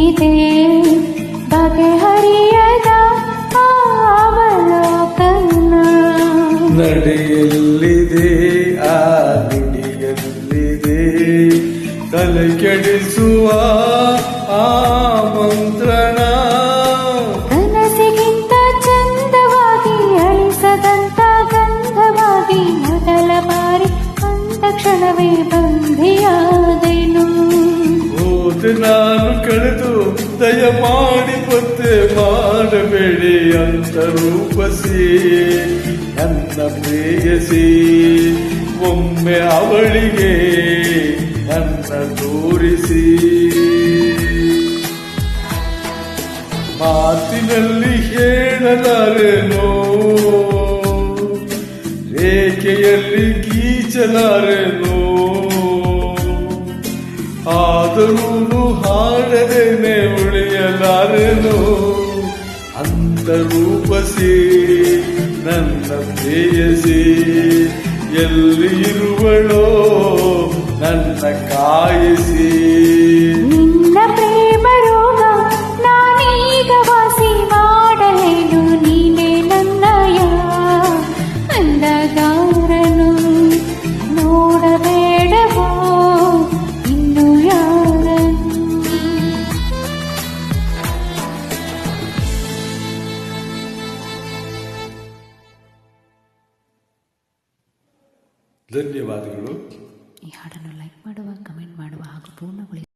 ಇದೆ ಬಗೆಹರಿಯದ ಅವಲೋಕನ. ನಡೆಯಲ್ಲಿದೆ ಆ ನುಡಿಯಲ್ಲಿದೆ ತಲೆ ಕೆಡಿಸುವ ಆ ಮಂತ್ರಣ. ಕನಸಿಗಿಂತ ಚಂದವಾಗಿ ಅಳಿಸದಂತ ಗಂಧವಾಗಿ ಮೊದಲ ಬಾರಿ ಅಂದ ಕ್ಷಣವೇ ಬಂಧಿಯಾದೆನು. ಹೋದೆ ನಾನು ಕಳೆದು ದಯಮಾಡಿ ಪತ್ತೆ ಮಾಡಬೇಡಿ ಅಂತ ರೂಪಸಿ ನನ್ನ ಪ್ರೇಯಸಿ. ಒಮ್ಮೆ ಅವಳಿಗೆ ನನ್ನ ತೋರಿಸಿ. ಮಾತಿನಲ್ಲಿ ಹೇಳಲಾರೆನೋ ರೇಖೆಯಲ್ಲಿ ಗೀಚಲಾರೆನೋ. ಆದರೂ ಹಾಡದೇನೆ ಉಳಿಯಲಾರೆನೋ ಅಂತ ರೂಪಸಿ ನನ್ನ ಪ್ರೇಯಸಿ. ಎಲ್ಲಿ ಇರುವಳೋ ನನ್ನ ಕಾಯಿಸಿ. ನಿನ್ನ ಪ್ರೇಮ ರೋಗ ನಾನೀಗ ವಾಸಿ ಮಾಡಲೇನು. ನೀನೇ ನನ್ನಯ ಅಂದಗಾರನು. ನೋಡಬೇಡವೋ ಇನ್ನು ಯಾರನ್ನು. ಧನ್ಯವಾದಗಳು. ಈ ಹಾಡನ್ನು ಲೈಕ್ ಮಾಡುವ, ಕಮೆಂಟ್ ಮಾಡುವ ಹಾಗೂ ಪೂರ್ಣಗೊಳಿಸಿ